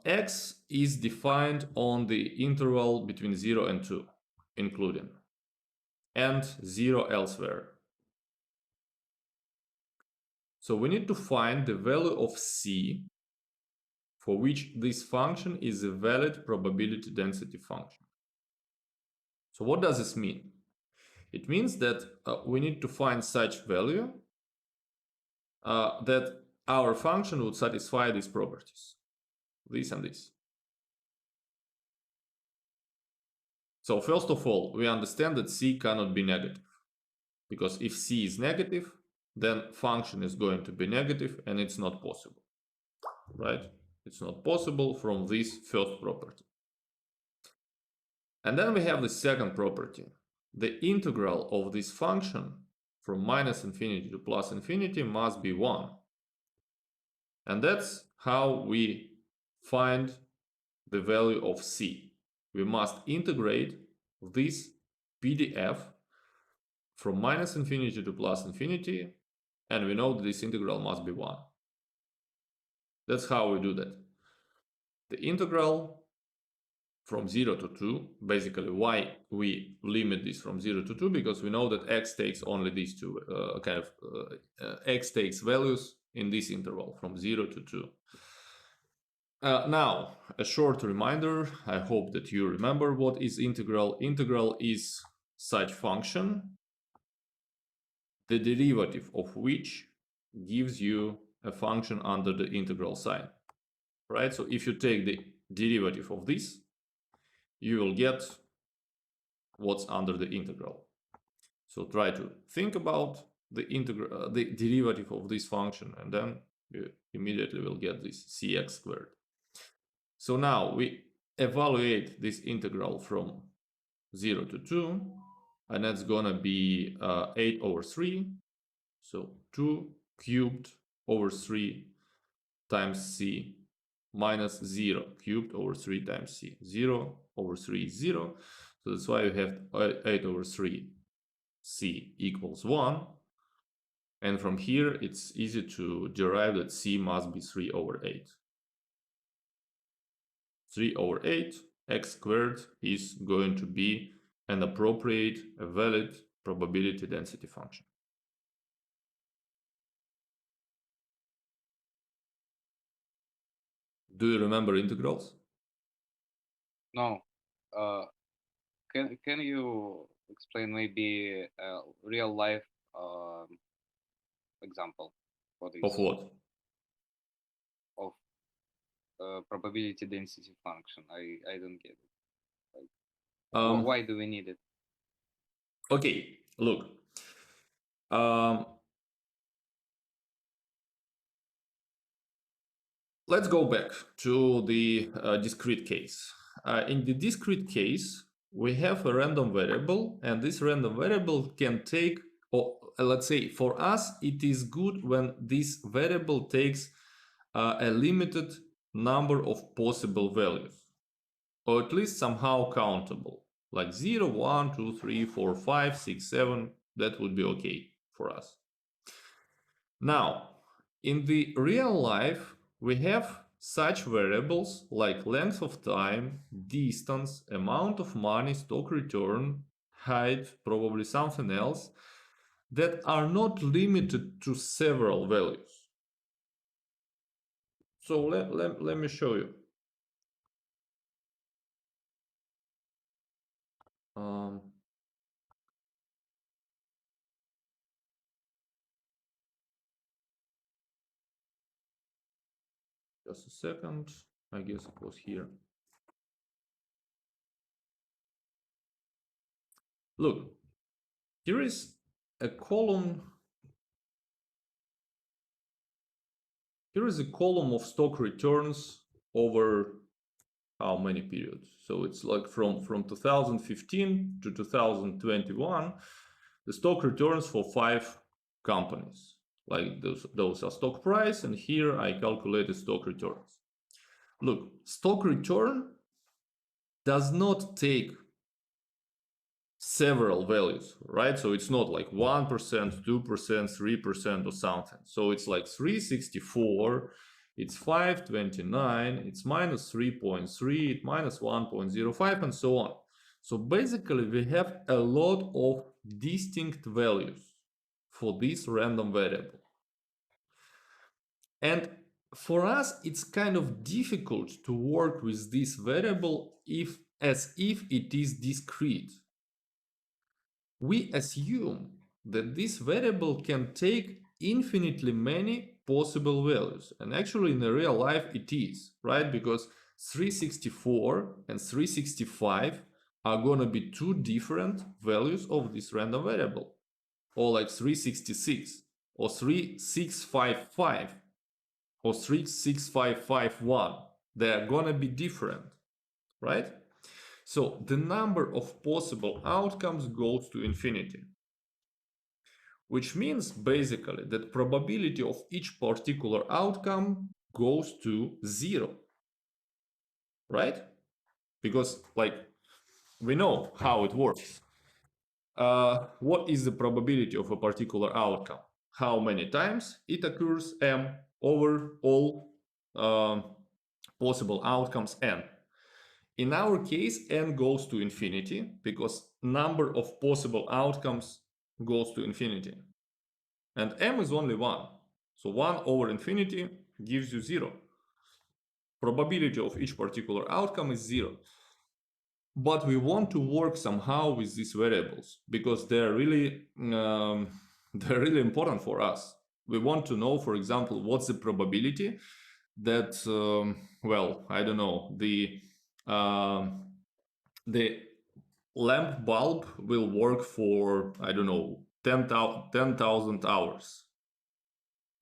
X is defined on the interval between 0 and 2, including, and 0 elsewhere. So we need to find the value of C for which this function is a valid probability density function. So what does this mean? It means that we need to find such value that our function would satisfy these properties, this and this. So first of all, we understand that C cannot be negative, because if C is negative, then function is going to be negative, and it's not possible, right? It's not possible from this first property. And then we have the second property. The integral of this function from minus infinity to plus infinity must be 1. And that's how we find the value of C. We must integrate this PDF from minus infinity to plus infinity, and we know that this integral must be 1. That's how we do that. The integral from 0 to 2, basically why we limit this from 0 to 2, because we know that x takes only these two, x takes values in this interval from 0 to 2. Now, a short reminder, I hope that you remember what is integral. Integral is such function, the derivative of which gives you a function under the integral sign, right? So if you take the derivative of this, you will get what's under the integral. So try to think about the derivative of this function, and then you immediately will get this cx squared. So now we evaluate this integral from 0 to 2, and that's gonna be 8 over 3. So 2 cubed over 3 times c minus 0 cubed over 3 times c. 0 over 3 is 0. So that's why you have 8 over 3 c equals 1. And from here, it's easy to derive that c must be 3 over 8. 3 over 8 x squared is going to be an appropriate, a valid probability density function. Do you remember integrals? No. Can you explain maybe a real life example for this? Of what? Of probability density function. I don't get it. Like, why do we need it? Okay, look. Let's go back to the discrete case. In the discrete case, we have a random variable, and this random variable can take, or let's say for us, it is good when this variable takes a limited number of possible values, or at least somehow countable, like 0, 1, 2, 3, 4, 5, 6, 7, that would be okay for us. Now, in the real life, we have such variables like length of time, distance, amount of money, stock return, height, probably something else, that are not limited to several values. So let me show you. Just a second, I guess it was here. Look, here is a column. Here is a column of stock returns over how many periods? So it's like from 2015 to 2021, the stock returns for 5 companies. Like those are stock price, and here I calculated stock returns. Look, stock return does not take several values, right? So it's not like 1%, 2%, 3% or something. So it's like 364, it's 529, it's minus 3.3, it's minus 1.05, and so on. So basically we have a lot of distinct values for this random variable. And for us, it's kind of difficult to work with this variable as if it is discrete. We assume that this variable can take infinitely many possible values. And actually in the real life it is, right? Because 364 and 365 are going to be 2 different values of this random variable. Or like 366 or 3655 or 36551. They are going to be different, right? So the number of possible outcomes goes to infinity, which means basically that probability of each particular outcome goes to 0, right? Because like we know how it works. What is the probability of a particular outcome? How many times it occurs? M over all possible outcomes n. In our case, n goes to infinity because number of possible outcomes goes to infinity. And m is only 1. So 1 over infinity gives you 0. Probability of each particular outcome is 0. But we want to work somehow with these variables because they're really important for us. We want to know, for example, what's the probability that, well, I don't know, the lamp bulb will work for, I don't know, 10,000 hours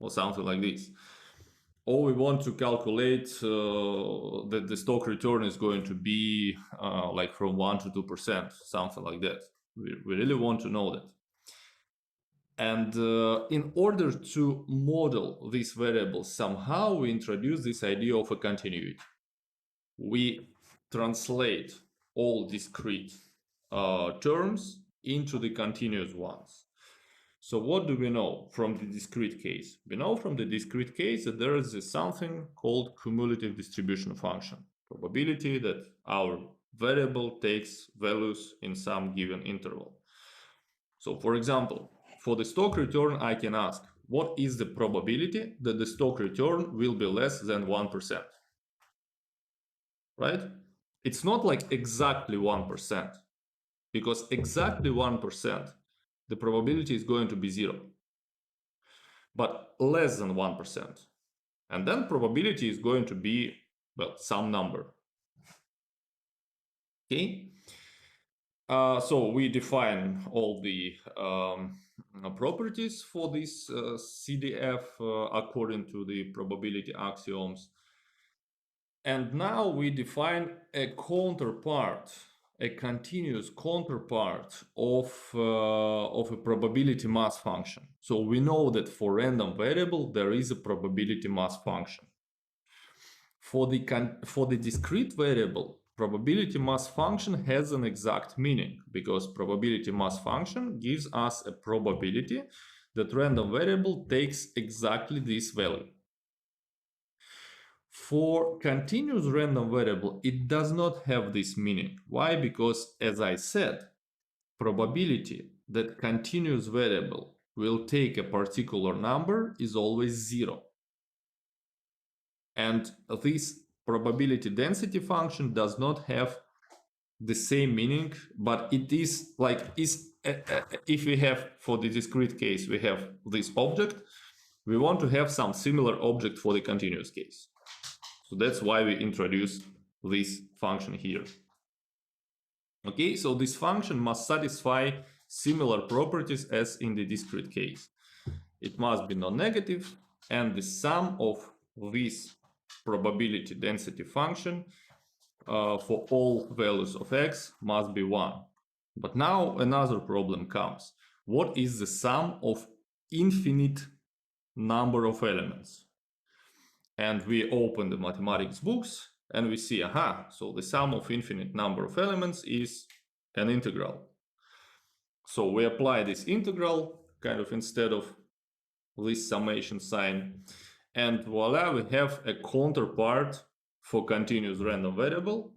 or something like this. or we want to calculate that the stock return is going to be like from 1 to 2%, something like that. We really want to know that. And in order to model these variables somehow, we introduce this idea of a continuity. We translate all discrete terms into the continuous ones. So what do we know from the discrete case? We know from the discrete case that there is something called cumulative distribution function, probability that our variable takes values in some given interval. So for example, for the stock return, I can ask, what is the probability that the stock return will be less than 1%? Right? It's not like exactly 1%, because exactly 1%, the probability is going to be 0. But less than 1%. And then probability is going to be, well, some number. Okay? So we define all the properties for this CDF according to the probability axioms. And now we define a counterpart, a continuous counterpart of a probability mass function. So we know that for random variable there is a probability mass function. For the discrete variable, probability mass function has an exact meaning, because probability mass function gives us a probability that random variable takes exactly this value. For continuous random variable, it does not have this meaning. Why? Because, as I said, probability that continuous variable will take a particular number is always 0. And this probability density function does not have the same meaning, but it is like, if we have, for the discrete case, we have this object, we want to have some similar object for the continuous case. So that's why we introduce this function here. Okay, so this function must satisfy similar properties as in the discrete case. It must be non-negative, and the sum of this probability density function for all values of x must be 1. But now another problem comes. What is the sum of infinite number of elements? And we open the mathematics books and we see, aha, so the sum of infinite number of elements is an integral. So we apply this integral kind of instead of this summation sign, and voila, we have a counterpart for continuous random variable,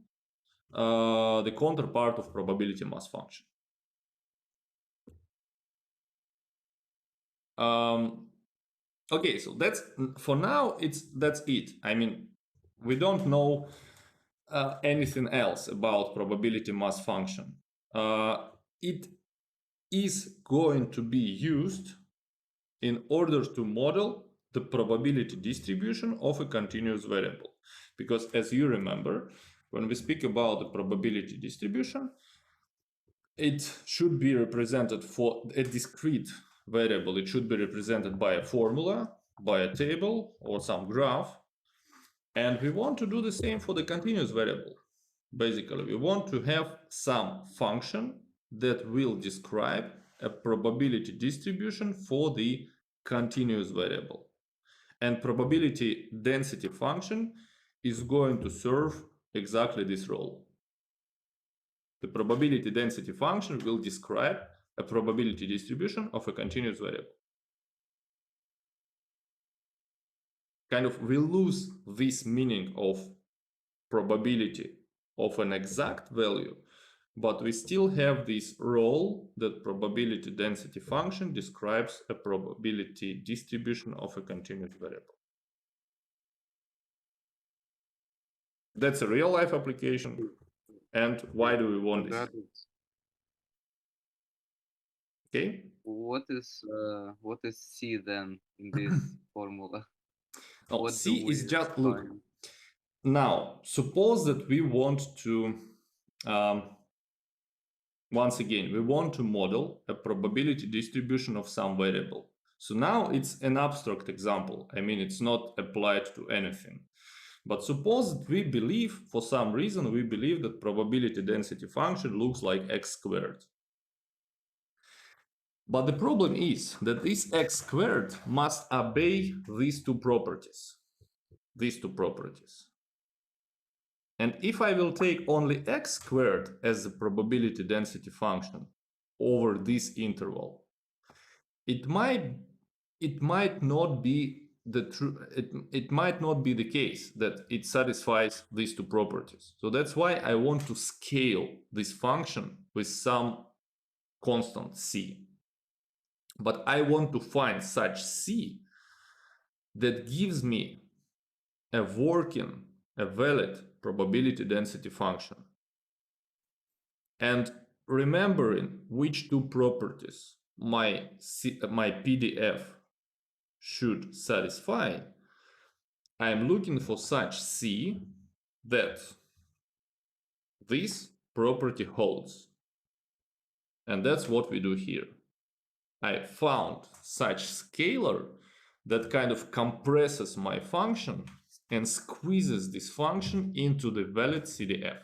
the counterpart of probability mass function. Okay, so that's, for now, that's it. I mean, we don't know anything else about probability mass function. It is going to be used in order to model the probability distribution of a continuous variable. Because as you remember, when we speak about the probability distribution, it should be represented for a discrete variable. It should be represented by a formula, by a table, or some graph. And we want to do the same for the continuous variable. Basically, we want to have some function that will describe a probability distribution for the continuous variable. And probability density function is going to serve exactly this role. The probability density function will describe a probability distribution of a continuous variable. Kind of, we lose this meaning of probability of an exact value, but we still have this role that probability density function describes a probability distribution of a continuous variable. That's a real life application. And why do we want this? Okay. What is C then in this formula? Oh, C is just, look, now suppose that we want to once again, we want to model a probability distribution of some variable. So now it's an abstract example. I mean, it's not applied to anything. But suppose that we believe, for some reason, we believe that probability density function looks like x squared. But the problem is that this x squared must obey these two properties. And if I will take only x squared as the probability density function over this interval, it might not be it might not be the case that it satisfies these two properties. So that's why I want to scale this function with some constant c. But I want to find such c that gives me a valid probability density function. And remembering which two properties my PDF should satisfy, I am looking for such c that this property holds. And that's what we do here. I found such scalar that kind of compresses my function and squeezes this function into the valid CDF.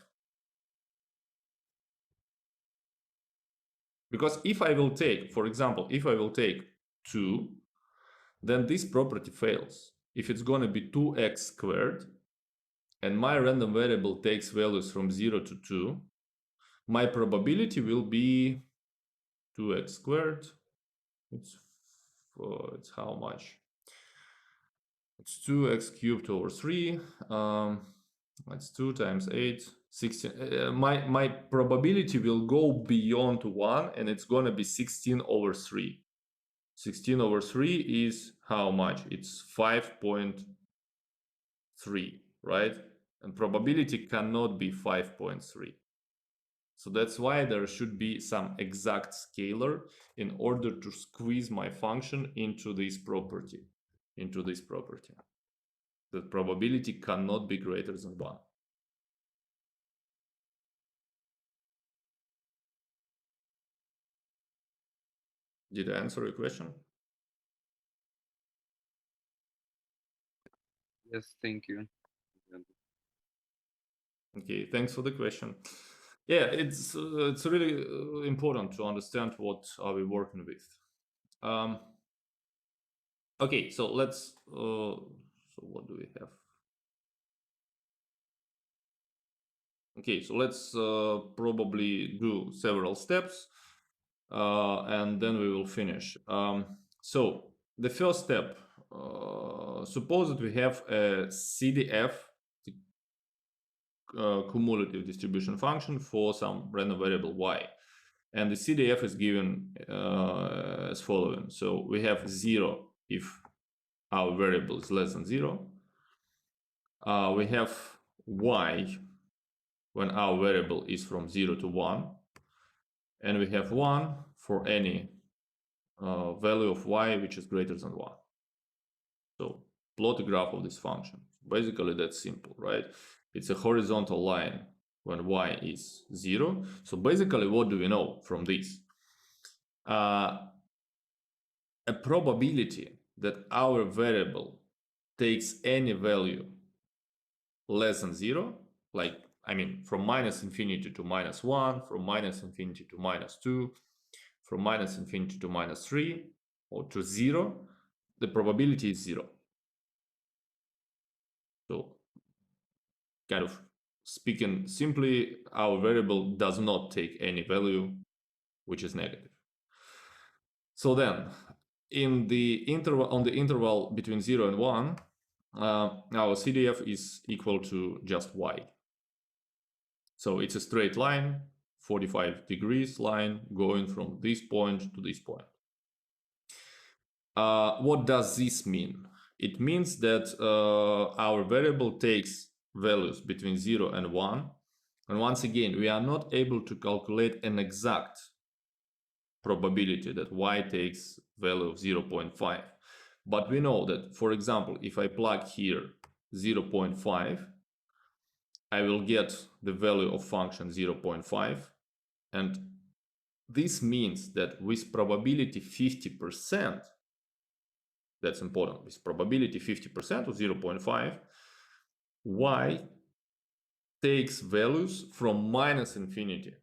Because if I will take, for example, if I will take 2, then this property fails. If it's going to be 2x squared, and my random variable takes values from 0 to 2, my probability will be 2x squared. It's how much? It's 2x cubed over 3. That's 2 times 8, 16. My probability will go beyond 1, and it's going to be 16 over 3. 16 over 3 is how much? It's 5.3, right? And probability cannot be 5.3. So that's why there should be some exact scalar in order to squeeze my function into this property. The probability cannot be greater than 1. Did I answer your question? Yes, thank you. Okay, thanks for the question. Yeah, it's really important to understand what are we working with. Okay, so let's. So what do we have? Okay, so let's probably do several steps, and then we will finish. So the first step. Suppose that we have a CDF, cumulative distribution function, for some random variable y, and the CDF is given as following. So we have 0 if our variable is less than 0. We have y when our variable is from 0 to 1, and we have 1 for any value of y which is greater than 1. So plot a graph of this function. Basically, that's simple, right? It's a horizontal line when y is 0. So basically, what do we know from this? A probability that our variable takes any value less than 0, like, I mean, from minus infinity to minus 1, from minus infinity to minus 2, from minus infinity to minus 3, or to 0, the probability is 0. So, kind of speaking simply, our variable does not take any value which is negative. So then, in the interval, on the interval between 0 and 1, our CDF is equal to just y. So it's a straight line, 45 degrees line, going from this point to this point. What does this mean? It means that our variable takes values between 0 and 1. And once again, we are not able to calculate an exact probability that y takes value of 0.5. But we know that, for example, if I plug here 0.5, I will get the value of function 0.5. And this means that with probability 50%, that's important, with probability 50% or 0.5, y takes values from minus infinity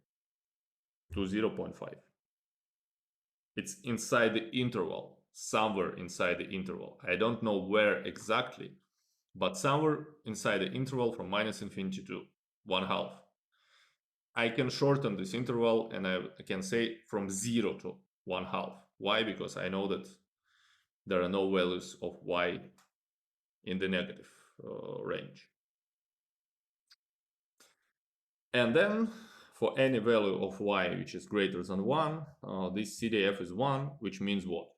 to 0.5. It's inside the interval, somewhere inside the interval. I don't know where exactly, but somewhere inside the interval from minus infinity to 1/2. I can shorten this interval and I can say from 0 to 1/2. Why? Because I know that there are no values of y in the negative range. And then for any value of y which is greater than 1, this CDF is 1, which means what?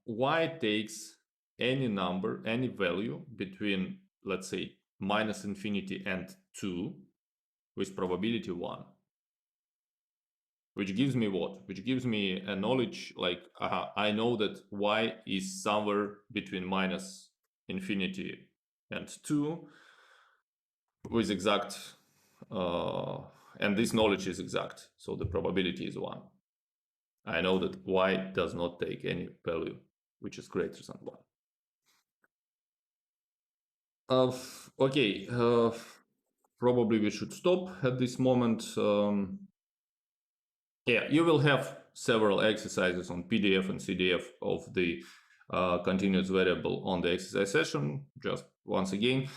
Y takes any number, any value between, let's say, minus infinity and 2 with probability 1. Which gives me what? Which gives me a knowledge like, I know that y is somewhere between minus infinity and 2 with exact, and this knowledge is exact, so the probability is 1. I know that y does not take any value which is greater than 1. Okay, probably we should stop at this moment. Yeah, you will have several exercises on PDF and CDF of the continuous variable on the exercise session, just once again.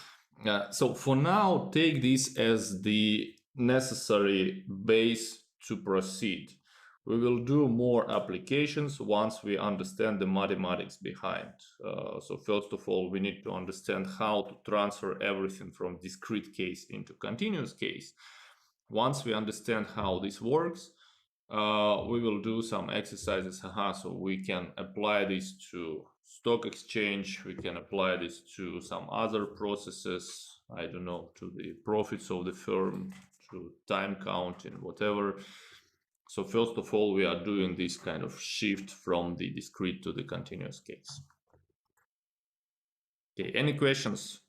So for now, take this as the necessary base to proceed. We will do more applications once we understand the mathematics behind. So first of all, we need to understand how to transfer everything from discrete case into continuous case. Once we understand how this works, we will do some exercises, so we can apply this to stock exchange, we can apply this to some other processes, I don't know, to the profits of the firm, to time counting, whatever. So first of all, we are doing this kind of shift from the discrete to the continuous case. Okay, any questions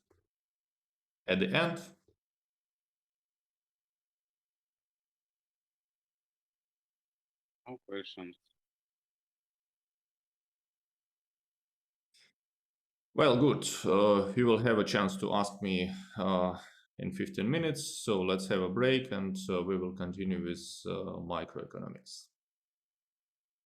at the end? No questions. Well, good. You will have a chance to ask me in 15 minutes. So let's have a break and we will continue with microeconomics.